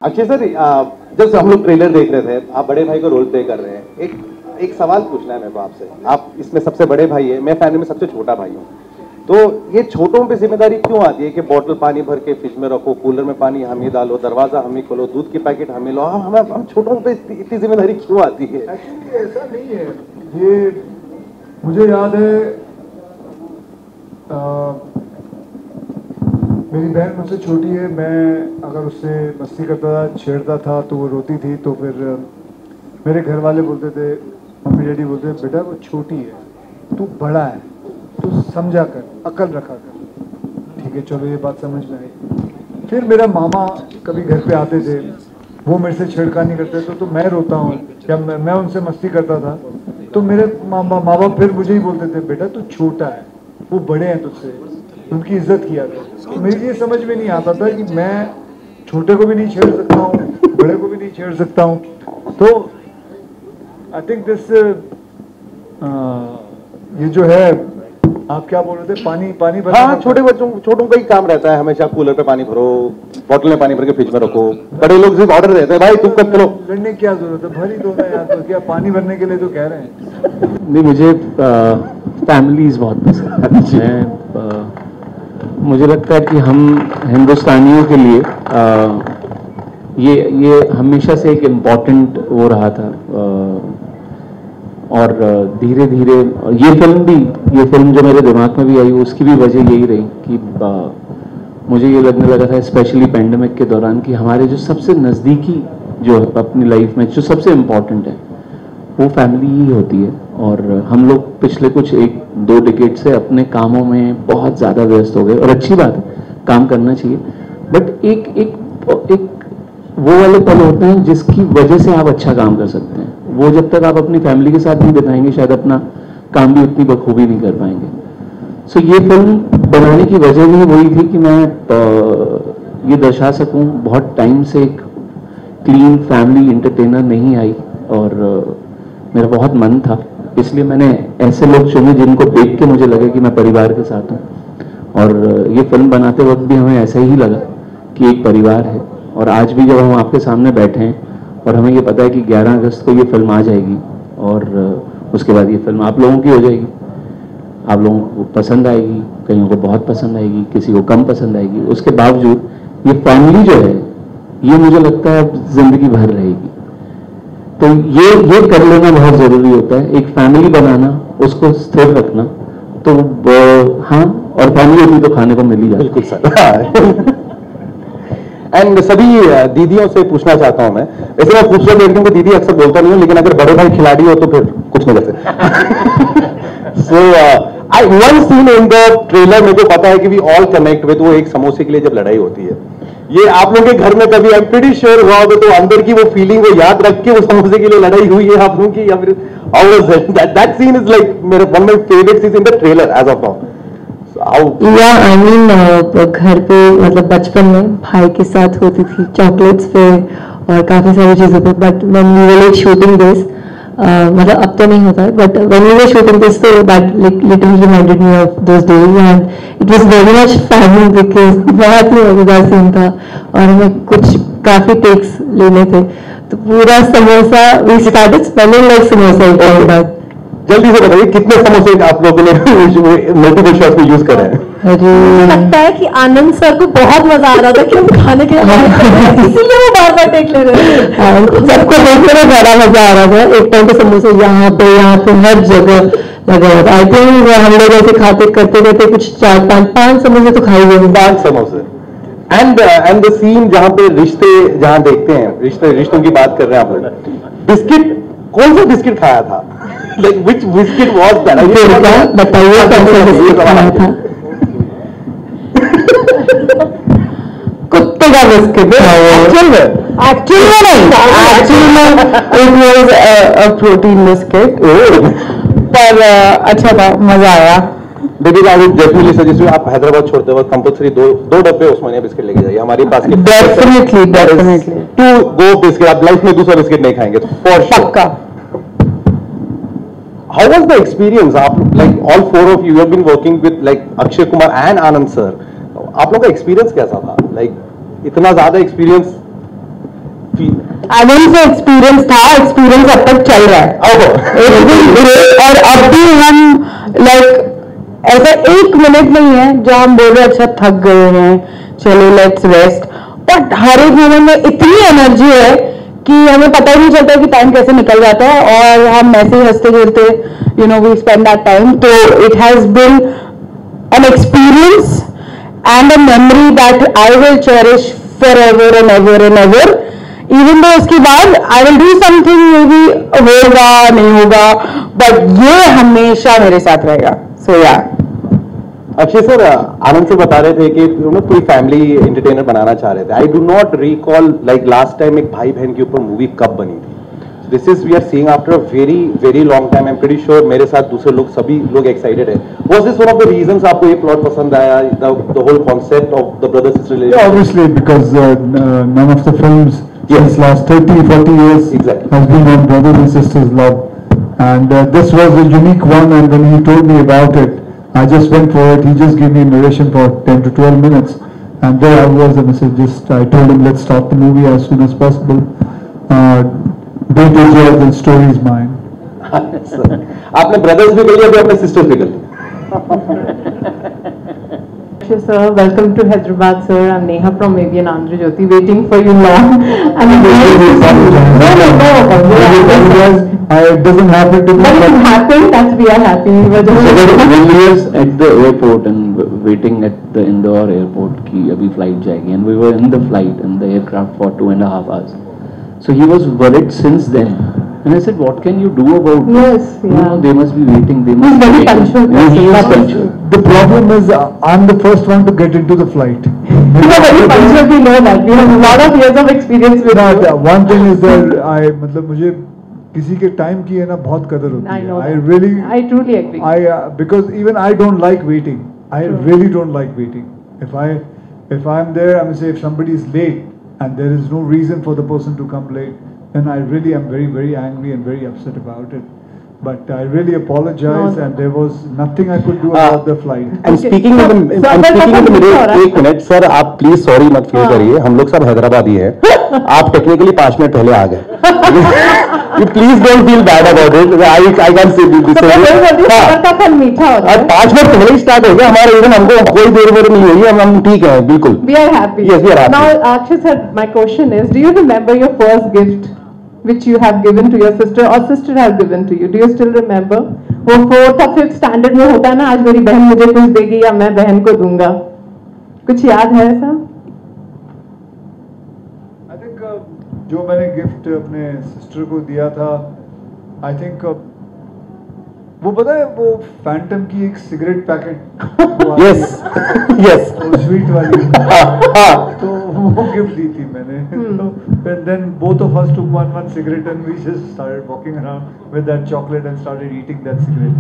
Akshay sir, जब हम लोग ट्रेलर देख रहे थे, आप बड़े भाई को रोल प्ले कर रहे हैं। एक सवाल पूछना है मेरे को आपसे। आप इसमें सबसे बड़े भाई है, मैं फैमिली में सबसे छोटा भाई हूँ, तो ये छोटों पे जिम्मेदारी क्यों आती है कि बोतल पानी भर के फ्रिज में रखो, कूलर में पानी हम ही डालो, दरवाजा हम ही खोलो, दूध की पैकेट हम ही लो? हम छोटों पे इतनी जिम्मेदारी क्यों आती है? एक्चुअली ऐसा नहीं है। ये मुझे याद है, मेरी बहन मुझसे छोटी है। मैं अगर उससे मस्ती करता था, छेड़ता था तो वो रोती थी। तो फिर मेरे घर वाले बोलते थे, मम्मी डैडी बोलते थे, बेटा वो छोटी है, तू बड़ा है, तू समझा कर, अकल रखा कर। ठीक है, चलो ये बात समझ में आई। फिर मेरा मामा कभी घर पे आते थे, वो मेरे से छेड़खानी करते थे तो मैं रोता हूँ। जब मैं उनसे मस्ती करता था तो मेरे माँ बाप फिर मुझे ही बोलते थे, बेटा तू छोटा है, वो बड़े हैं तुझसे, उनकी इज्जत किया कर। तो मेरी ये समझ में नहीं आता था कि मैं छोटे को भी नहीं छेड़ सकता हूँ, बड़े को भी नहीं छेड़ सकता हूँ। तो आई थिंक दिस ये जो है, आप क्या बोल रहे थे, पानी भरना। हाँ, छोटों का ही काम रहता है हमेशा, कूलर पे पानी भरो, बोतल में पानी भर के फ्रिज में रखो। बड़े लोग सिर्फ ऑर्डर देते हैं, भाई तुम कब चलो। लड़ने की क्या जरूरत है, भर ही दो ना यार। तो क्या पानी भरने के लिए तो कह रहे हैं। नहीं, मुझे फैमिलीज बहुत पसंद है। मुझे लगता है कि हम हिंदुस्तानियों के लिए ये हमेशा से एक इम्पॉर्टेंट वो रहा था। और धीरे धीरे ये फिल्म जो मेरे दिमाग में भी आई, उसकी भी वजह यही रही कि मुझे ये लगने लगा था, स्पेशली पेंडेमिक के दौरान, कि हमारे जो सबसे नज़दीकी जो अपनी लाइफ में जो सबसे इम्पॉर्टेंट है वो फैमिली ही होती है। और हम लोग पिछले कुछ 1-2 डिकेड से अपने कामों में बहुत ज़्यादा व्यस्त हो गए, और अच्छी बात है, काम करना चाहिए, बट एक वो वाले पल होते हैं जिसकी वजह से आप अच्छा काम कर सकते हैं। वो जब तक आप अपनी फैमिली के साथ नहीं बिताएंगे, शायद अपना काम भी उतनी बखूबी नहीं कर पाएंगे। सो ये फिल्म बनाने की वजह भी वही थी कि मैं ये दर्शा सकूं, बहुत टाइम से एक क्लीन फैमिली एंटरटेनर नहीं आई, और मेरा बहुत मन था, इसलिए मैंने ऐसे लोग चुने जिनको देख के मुझे लगे कि मैं परिवार के साथ हूँ। और ये फिल्म बनाते वक्त भी हमें ऐसा ही लगा कि एक परिवार है। और आज भी जब हम आपके सामने बैठे हैं और हमें ये पता है कि 11 अगस्त को ये फिल्म आ जाएगी, और उसके बाद ये फिल्म आप लोगों की हो जाएगी, आप लोगों को पसंद आएगी, कईयों को बहुत पसंद आएगी, किसी को कम पसंद आएगी, उसके बावजूद ये फैमिली जो है, ये मुझे लगता है जिंदगी भर रहेगी। तो ये कर लेना बहुत जरूरी होता है, एक फैमिली बनाना, उसको स्थिर रखना। तो हाँ, और फैमिली होती तो खाने को मिल ही जाए। बिल्कुल सर। एंड सभी दीदियों से पूछना चाहता हूं मैं, वैसे मैं खूबसूरत लड़कियों को दीदी अक्सर बोलता नहीं हूं, लेकिन अगर बड़े भाई खिलाड़ी हो तो फिर कुछ नहीं कर सकते। So I one scene in the trailer, मेरे को पता है कि वी ऑल कनेक्ट विद, वो एक समोसे के लिए जब लड़ाई होती है, ये आप लोगों के घर में कभी आई एम प्रीटी श्योर हुआ होगा, तो अंदर की वो फीलिंग वो याद रख के वो समोसे के लिए लड़ाई हुई है आप लोगों की, या फिर how was that scene is like मेरे one of my favourite scene in the trailer as of now. या आई मीन घर पे, मतलब बचपन में भाई के साथ होती थी चॉकलेट्स पे और काफी सारी चीजों पे, but when we were like shooting this, मतलब अब तो नहीं होता है, but when we were shooting this, तो that literally reminded me of those days, and it was very much family, because बहुत ही मजेदार सीन था और हमें कुछ काफी टेक्स लेने थे। तो पूरा samosa we started smelling like samosa के बाद। जल्दी से बताइए कितने समोसे आप लोगों ने मल्टीपल शॉट्स में यूज करे हैं? मुझे लगता है कि आनंद सर को बहुत मजा आ रहा था कि हम खाने के इसीलिए वो बार टेक ले रहे थे। सबको देखने में बड़ा मजा आ रहा था। एक टाइम पे समोसे यहाँ पे हर जगह लगा हुआ था। आई थिंक हम लोग ऐसे खाते करते कुछ 4-5 समोसे तो खाई गए। 5 समोसे। एंड द सीन जहाँ पे रिश्ते जहाँ देखते हैं, रिश्तों की बात कर रहे हैं आप लोग, बिस्किट, कौन सा बिस्किट खाया था? Like which biscuit was that? बताइए कौन सा बिस्किट खाया था? कुत्ते का बिस्किट। एक्चुअल में it was a protein biscuit, पर अच्छा था, मजा आया। देखिए I would definitely suggest you, आप हैदराबाद छोड़ते वक्त कंपल्सरी दो डब्बे उस्मानिया बिस्किट लेके जाइए, हमारे पास के डेफिनेटली 2 बिस्किट, आप लाइफ में दूसरा बिस्किट नहीं खाएंगे तो फॉर श्योर। पक्का। How was the experience? आप like all four of you have been working with like Akshay Kumar and Anand sir. आप लोगों का experience कैसा था? Like इतना ज़्यादा experience? आनंद से एक्सपीरियंस था, एक्सपीरियंस अब तक चल रहा है और अब भी हम लाइक ऐसा एक मिनट नहीं है जो हम बोले अच्छा थक गए हैं चलो लेट्स रेस्ट, बट हर एक मोमेंट में इतनी एनर्जी है कि हमें पता ही नहीं चलता कि टाइम कैसे निकल जाता है और हम ऐसे ही हंसते खेलते you know we spend that time. तो it has been an experience and a memory that I will cherish for ever and ever and ever. Even though उसके बाद I will do something maybe होगा नहीं होगा but ये हमेशा मेरे साथ रहेगा. सो या अक्षय सर आनंद से बता रहे थे कि पूरी फैमिली एंटरटेनर बनाना चाह रहे थे. I do not recall like last time एक भाई बहन के ऊपर मूवी कब बनी थी. This is we are seeing after a very very long time. I am pretty sure मेरे साथ दूसरे लोग सभी लोग एक्साइटेड है. Was this one of the reasons आपको ये प्लॉट पसंद आया, the whole concept of the brother sister relation? Obviously, because none of the films since last 30-40 years has been on brothers and sisters love, and this was a unique one. And when he told me about it, I just went for it. He just gave me narration for 10 to 12 minutes, and there I was, and I told him, let's start the movie as soon as possible. Date is yours and story is mine. आपने brothers भी कर लिया, अभी आपने sisters भी कर लिया. Sir, welcome to Hyderabad, sir. I'm Neha from ABN Andhra Jyoti, waiting for you long. I mean, it doesn't happen to me. But it happened, that's we are happy. We were just when we were at the airport and waiting at the Indore airport कि अभी flight जाएगी, and we were in the flight in the aircraft for 2.5 hours. So he was worried since then. And I said, what can you do about it? Yes, You yeah. know, they must be waiting. They must He's be very waiting. punctual. Yeah, he is punctual. The problem is I'm the first one to get into the flight. You are very punctual, we know that. We have a lot of years of experience with But you. one thing is that मतलब मुझे किसी के time की है ना बहुत कदर होती I know है. that. I truly agree. Because even I don't like waiting. I really don't like waiting. If I'm there, I'm say if somebody is late and there is no reason for the person to come late, then I really am very, very angry and very upset about it. But I really apologize, and there was nothing I could do about the flight. I'm speaking in the middle. एक minute sir, आप please sorry मत feel करिए, हम लोग सब हैदराबादी हैं. आप technically 5 minute पहले आ गए. You please don't feel bad about it. I can't say this. का फल मीठा होता है. 5 मिनट पहले ही स्टार्ट हो गया हमारा इवेंट. हमको कोई देर नहीं हुई, हम ठीक है बिल्कुल. We are happy. Yes, we are happy. Now, Akshay sir, my question is, do you remember your first gift which you have given to your sister or sister have given to you? Do you still remember? वो 4th or 5th standard में होता है ना, आज मेरी बहन मुझे कुछ देगी या मैं बहन को दूंगा. कुछ याद है ऐसा? I think जो मैंने गिफ्ट अपने सिस्टर को दिया था, I think वो पता है वो फैंटम की एक सिगरेट पैकेट यस स्वीट वाली तो वो गिफ्ट दी थी मैंने. तो then both of us took one cigarette and we just started walking around with that chocolate and started eating that cigarette.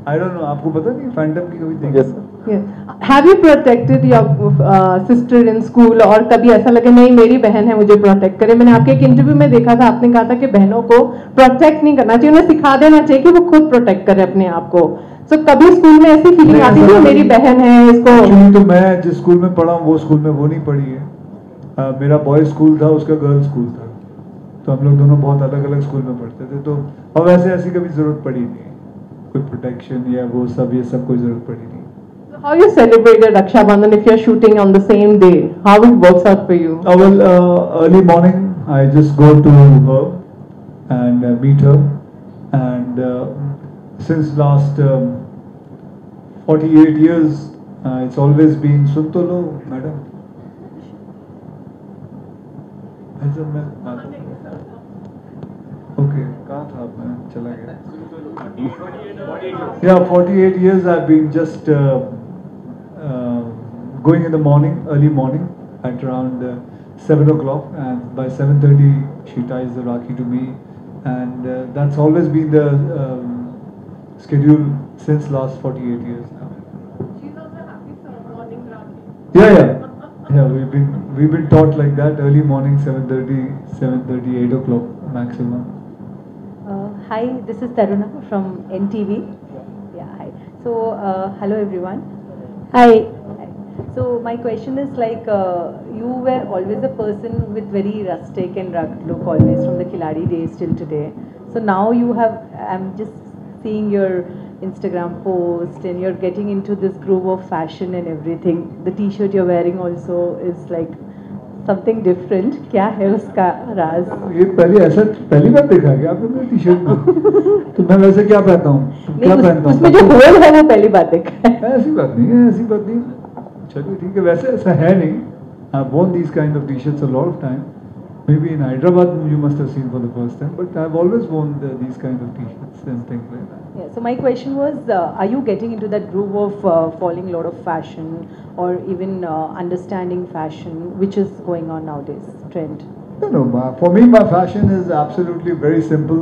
I don't know, आपको पता नहीं फैंटम की कभी देखी? Yes. Yes. Have you protected your sister in school और कभी ऐसा लगे नहीं मेरी बहन है मुझे प्रोटेक्ट करे? मैंने आपके एक इंटरव्यू में देखा था, आपने कहा था कि बहनों को प्रोटेक्ट नहीं करना चाहिए, उन्हें सिखा देना चाहिए कि वो खुद प्रोटेक्ट करे अपने आप को. So कभी स्कूल में ऐसी फीलिंग आती है मेरी बहन है इसको? Actually तो मैं जिस स्कूल में पढ़ा वो स्कूल में वो नहीं पढ़ी है. मेरा बॉय स्कूल था, उसका गर्ल्स स्कूल था, तो हम लोग दोनों बहुत अलग अलग स्कूल में पढ़ते थे. तो अब ऐसी कभी जरूरत पड़ी नहीं, कोई प्रोटेक्शन या वो सब ये सब कोई जरूरत पड़ी नहीं. How you celebrated Raksha Bandhan if you are shooting on the same day? How it works out for you? Well, early morning I just go to her and meet her, and since last 48 years it's always been सुन तो लो madam. Okay, कहाँ था मैं चला गया. Yeah, 48 years I've been just going in the morning, early morning at around 7 o'clock, and by 7:30 she ties the Rakhi to me, and that's always been the schedule since last 48 years now. She's also happy for morning Rakhi. Yeah, we've been taught like that, early morning 7:30, 8 o'clock maximum. Hi, this is Taruna from NTV. Yeah, hi. So, hello everyone. Hi. So, my question is like, you were always a person with very rustic and rugged look always from the Khiladi days till today. So now you have, I'm just seeing your Instagram post and you're getting into this groove of fashion and everything. The t-shirt you're wearing also is like something different. क्या है उसका राज? ये पहली बार देखा है क्या आपने मेरी टी-शर्ट में? तो मैं वैसे क्या पहनता हूँ? क्या पहनता हूँ? उसमें जो होल है वो पहली बार देखा है। ऐसी बात नहीं है, ऐसी बात नहीं। चलिए ठीक है, वैसे ऐसा है नहीं। I've worn these kind of t-shirts a lot of time. Maybe in Hyderabad you must have seen for the first time, but I've always worn these kind of t-shirts and things like that. Yeah, so my question was, are you getting into that groove of following a lot of fashion or even understanding fashion, which is going on nowadays, trend? No, for me my fashion is absolutely very simple.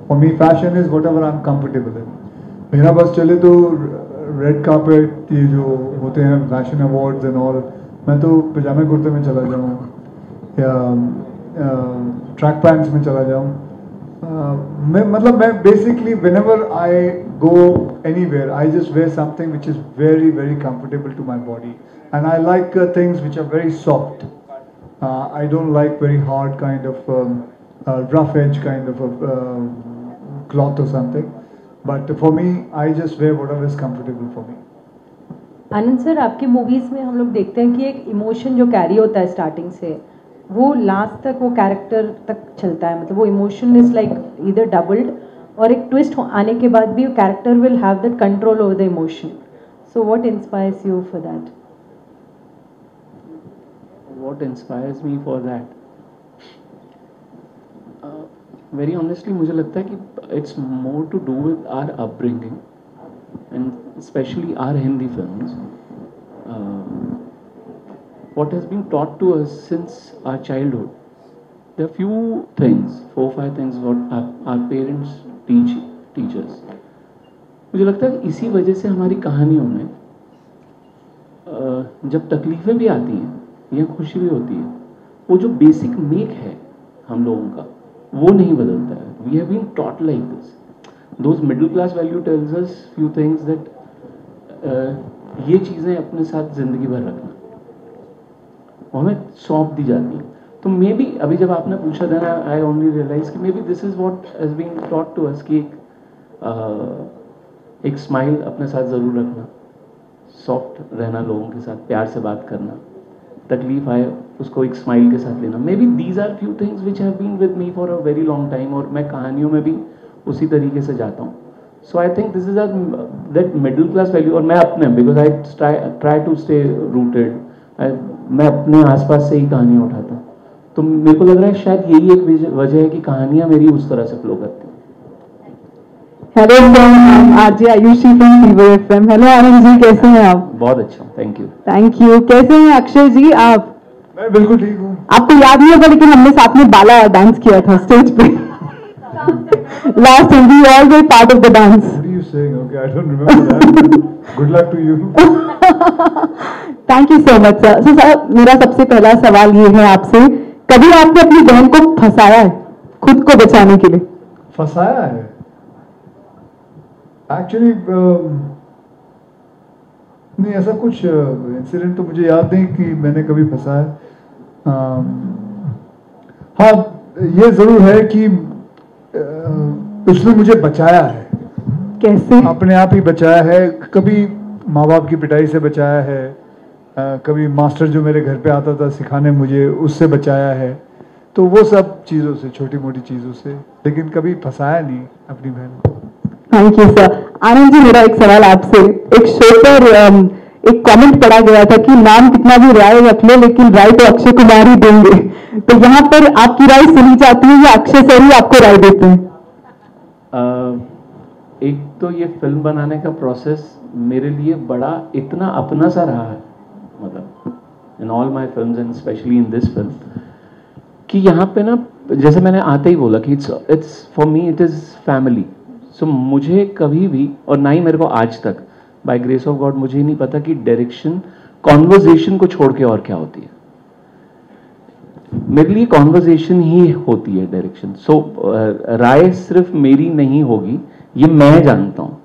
For me fashion is whatever I'm comfortable in. मेरा बस चले तो red carpet ये जो होते हैं fashion awards and all, मैं तो पजामे कुर्ते में चला जाऊँ या ट्रैक पैंट्स में चला जाऊँ। मैं basically whenever I go anywhere I just wear something which is very very comfortable to my body, and I like things which are very soft. I don't like very hard kind of rough edge kind of cloth or something, but for me I just wear whatever is comfortable for me. Anand sir, आपकी movies में हम लोग देखते हैं कि एक emotion जो carry होता है स्टार्टिंग से वो लास्ट तक वो कैरेक्टर तक चलता है, मतलब वो emotion is like either doubled और एक ट्विस्ट आने के बाद भी character will have that control over the emotion. So what inspires you for that? What inspires me for that? Very honestly, मुझे लगता है कि it's more to do with our upbringing and especially our Hindi films. What has been taught to us since our childhood. There are few things, 4-5 things what our parents teach us. मुझे लगता है कि इसी वजह से हमारी कहानियों में जब तकलीफें भी आती हैं या खुशी भी होती है, वो जो बेसिक मेक है हम लोगों का वो नहीं बदलता है. We have been taught like this. Those middle class value tells us few things that ये चीज़ें अपने साथ ज़िंदगी भर रखना, वो हमें सौंप दी जाती हैं. तो मे बी अभी जब आपने पूछा देन आई ओनली रियलाइज कि maybe this is what has been taught to us कि एक स्माइल अपने साथ ज़रूर रखना, सॉफ्ट रहना, लोगों के साथ प्यार से बात करना, तकलीफ आए उसको एक स्माइल के साथ लेना. May be these are few things which have been with me for a very long time और मैं कहानियों में भी उसी तरीके से जाता हूँ. So I think this is that middle class value. और मैं अपने because I try to stay rooted, मैं अपने आसपास से ही कहानियाँ उठाता हूँ. तो मेरे को लग रहा है शायद यही एक वजह है कि कहानियाँ मेरी उस तरह से फ्लो करती हैं. Hello from RJ Ayushi from fever FM. Hello Anand ji, कैसे हैं आप? बहुत अच्छा, थैंक यू. Thank you. कैसे हैं अक्षय जी आप? मैं बिल्कुल ठीक हूँ. आपको याद नहीं होगा लेकिन हमने साथ में बाला डांस किया था स्टेज पे. Last time we all were part of the dance. What are you saying? Okay, I don't remember that. Good luck to you. Thank you so much sir. So sir, मेरा सबसे पहला सवाल ये है आपसे, कभी आपने अपनी बहन को फंसाया है खुद को बचाने के लिए? फंसाया है? एक्चुअली नहीं, ऐसा कुछ इंसिडेंट तो मुझे याद नहीं कि मैंने कभी फंसाया. हाँ, ये जरूर है कि उसने मुझे बचाया है. कैसे? अपने आप ही बचाया है. कभी माँ बाप की पिटाई से बचाया है, कभी मास्टर जो मेरे घर पे आता था सिखाने मुझे, उससे बचाया है. तो वो सब चीज़ों से, छोटी मोटी चीज़ों से, लेकिन कभी फंसाया नहीं अपनी बहन को. Thank you sir. Anand ji, मेरा एक सवाल आपसे. एक शो पर एक कमेंट पढ़ा गया था कि नाम कितना भी राय रख लो लेकिन राय तो अक्षय कुमार ही देंगे. तो यहाँ पर आपकी राय सुनी जाती है या अक्षय सर ही आपको राय देते हैं? एक तो ये फिल्म बनाने का प्रोसेस मेरे लिए बड़ा इतना अपना सा रहा है, मतलब in all my films and specially in this film, कि यहाँ पे ना जैसे मैंने आते ही बोला कि it's for me it is family. So मुझे कभी भी, और ना ही मेरे को आज तक, बाय ग्रेस ऑफ गॉड, मुझे ही नहीं पता कि डायरेक्शन कॉन्वर्जेशन को छोड़ के और क्या होती है. मेरे लिए कॉन्वर्जेशन ही होती है डायरेक्शन. सो राय सिर्फ मेरी नहीं होगी, ये मैं जानता हूँ.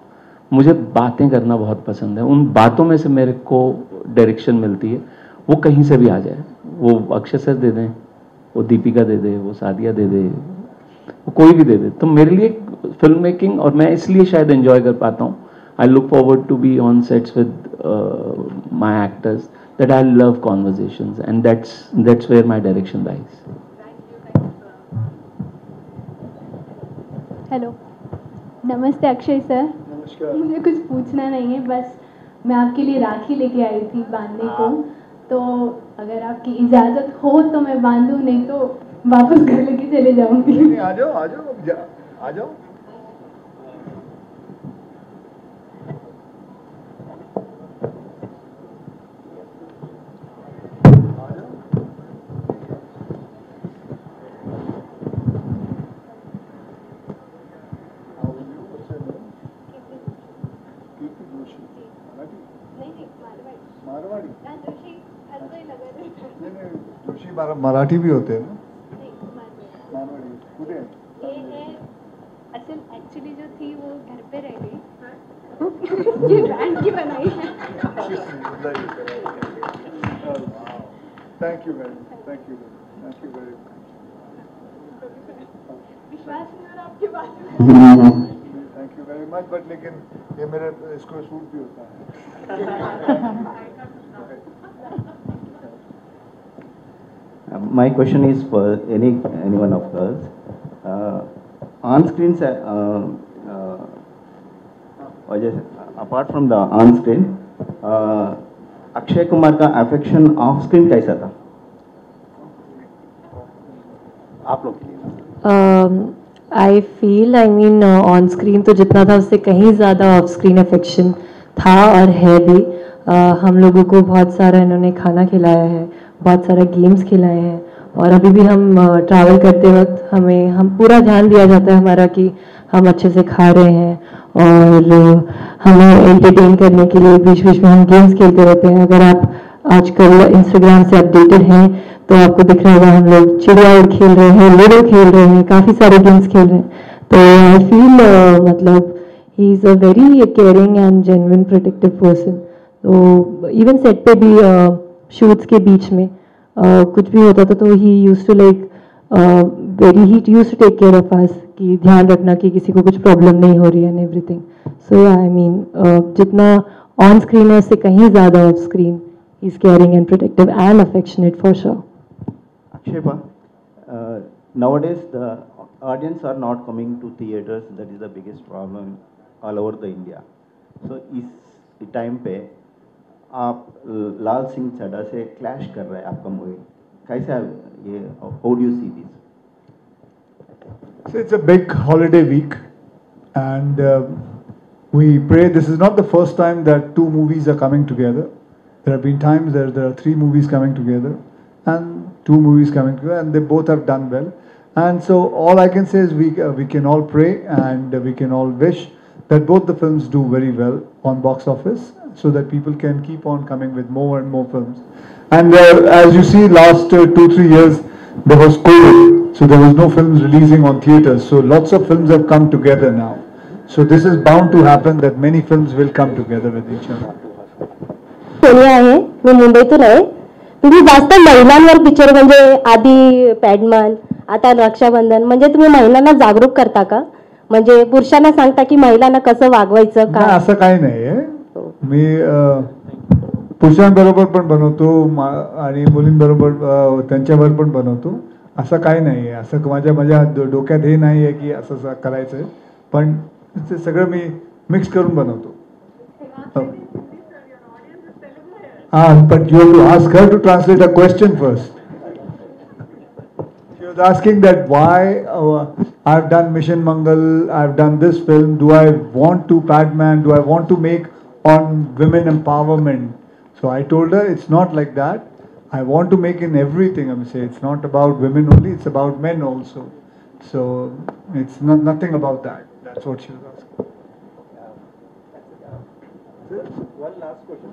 मुझे बातें करना बहुत पसंद है, उन बातों में से मेरे को डायरेक्शन मिलती है. वो कहीं से भी आ जाए, वो अक्षय सर दे दें, वो दीपिका दे दे, वो सादिया दे दे, वो कोई भी दे दे. तो मेरे लिए फिल्म मेकिंग, और मैं इसलिए शायद एंजॉय कर पाता हूँ. I look forward to be on sets with my actors, that I love conversations, and that's where my direction lies. Hello, नमस्ते अक्षय सर. नमस्कार. मुझे कुछ पूछना नहीं है, बस मैं आपके लिए राखी लेके आई थी बांधने को. तो अगर आपकी इजाज़त हो तो मैं बांधूं, नहीं तो वापस घर लेके चले जाऊंगी. नहीं, आ जाओ, आ जाओ, आ जाओ. मराठी भी होते हैं ना. मारवाड़ी कुठे आहे? असल एक्चुअली जो थी वो घर पे रह गई. ये ब्रांड की बनाई है. Thank you very much. Thank you very much. विश्वास नहीं हो रहा आपकी बात में. Thank you very much. But लेकिन ये मेरे इसको सूट भी होता है. My question is for any one of us. On screen, apart from the on screen, Akshay Kumar का affection off screen कैसा था? आप लोग. I feel, I mean on screen तो जितना था उससे कहीं ज़्यादा ऑफ स्क्रीन अफेक्शन था और है भी. हम लोगों को बहुत सारा इन्होंने खाना खिलाया है, बहुत सारा गेम्स खिलाए हैं, और अभी भी हम ट्रैवल करते वक्त हम पूरा ध्यान दिया जाता है हमारा कि हम अच्छे से खा रहे हैं, और हमें एंटरटेन करने के लिए बीच बीच में हम गेम्स खेलते रहते हैं. अगर आप आजकल इंस्टाग्राम से अपडेटेड हैं तो आपको दिख रहा होगा हम लोग चिड़िया उड़ खेल रहे हैं, लूडो खेल रहे हैं, काफ़ी सारे गेम्स खेल रहे हैं. तो आई फील मतलब he is a very caring and genuine protective person. तो इवन सेट पे भी शूट्स के बीच में कुछ भी होता था तो he used to like very he used to take care of us, कि ध्यान रखना कि किसी को कुछ प्रॉब्लम नहीं हो रही है and everything. So I mean जितना ऑन स्क्रीन है उससे कहीं ज़्यादा of screen he is caring and protective and affectionate for sure. Akshay, nowadays the audience are not coming to theaters. That is the biggest problem all over the India. So इस time पे आप लाल सिंह चड्ढा से clash कर रहे हैं आपका movie, कैसा ये, how do you see this? So it's a big holiday week, and we pray. This is not the first time that two movies are coming together. There have been times there are three movies coming together, and two movies coming together, and they both have done well. And so all I can say is we can all pray and we can all wish that both the films do very well on box office, so that people can keep on coming with more and more films. And as you see, last 2-3 years there was COVID, so there was no films releasing on theaters. So lots of films have come together now. So this is bound to happen, that many films will come together with each other. Sonia आहे, मी मुंबईतून आहे. तुम्ही जास्त महिलांवर picture, म्हणजे आधी पॅडमन, आता रक्षाबंधन, म्हणजे तुम्ही महिलांना जागरूक करता का? म्हणजे पुरुषांना सांगता की महिलांना कसं वागवायचं का? असं काही नाहीये. मी पुरुषांबरोबर पण बनवतो आणि मुलींबरोबर त्यांच्यावर पण बनवतो. असं काही नाहीये. असं माझ्या डोक्यात हे नाहीये की असं करायचंय, पण ते सगळं मी मिक्स करून बनवतो. But you have to ask her to translate a question first. She was asking that why I've done Mission Mangal, I've done this film, do I want to Padman, do I want to make on women empowerment? So I told her it's not like that. I want to make in everything. I'm saying it's not about women only, it's about men also. So it's nothing about that. That's what she was asking. One last question.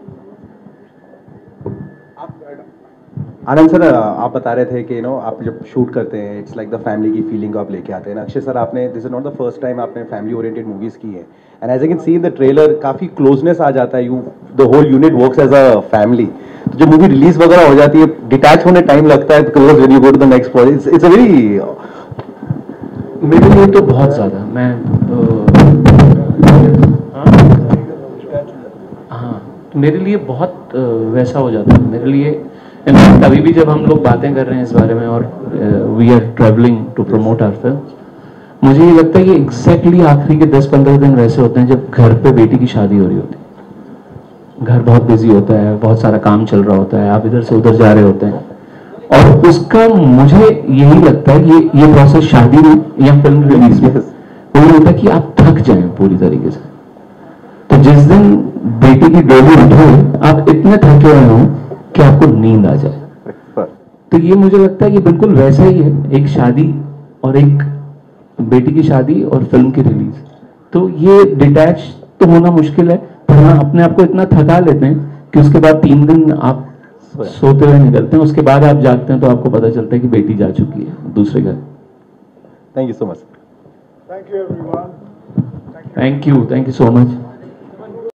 Anand sir, आप बता रहे थे कि आप जब shoot करते हैं it's like the family की फीलिंग आप लेके आते हैं ना। अक्षय सर, आपने this is not the first time आपने फैमिली ओरिएंटेड मूवीज की है, and as I can see in the trailer काफी क्लोजनेस आ जाता है, you the whole unit works as a family. तो जब मूवी रिलीज वगैरह हो जाती है, डिटैच होने टाइम लगता है because when you go to the next project it's a very, मेरे लिए तो बहुत ज़्यादा, मैं हाँ, मेरे लिए बहुत वैसा हो जाता है मेरे लिए। इनफैक्ट अभी भी जब हम लोग बातें कर रहे हैं इस बारे में और we are travelling to promote our film, मुझे ये लगता है कि एग्जैक्टली आखिरी के 10-15 दिन वैसे होते हैं जब घर पे बेटी की शादी हो रही होती है। घर बहुत बिजी होता है, बहुत सारा काम चल रहा होता है, आप इधर से उधर जा रहे होते हैं, और उसका मुझे यही लगता है कि ये प्रोसेस शादी में या फिल्म रिलीज में वो होता है कि आप थक जाएं पूरी तरीके से। तो जिस दिन बेटी की डोली उठे आप इतने थके हुए हो कि आपको नींद आ जाए। तो ये मुझे लगता है कि बिल्कुल वैसा ही है, एक शादी और एक बेटी की शादी और फिल्म की रिलीज। तो ये डिटैच तो होना मुश्किल है, पर हाँ अपने आप को इतना थका लेते हैं कि उसके बाद 3 दिन आप सोते हुए निकलते हैं, उसके बाद आप जागते हैं तो आपको पता चलता है कि बेटी जा चुकी है दूसरे घर। Thank you so much. Thank you everyone. Thank you so much.